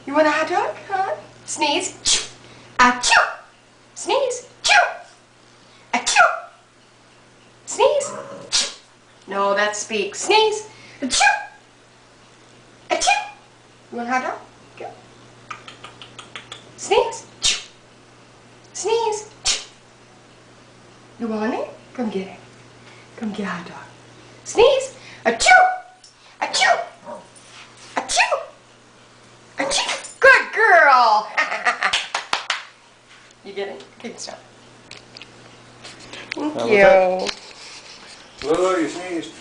You want a hot dog? Huh? Sneeze. Achoo. Sneeze. Choo. Achoo. Sneeze. No, that's speak. Sneeze. Achoo. Achoo. You want a hot dog? Go. Sneeze. Sneeze. You want it? Come get it. Come get a hot dog. Sneeze. Achoo. Achoo. Achoo. Achoo. Good girl. You get it? Good stuff. Thank you. Look, you sneezed.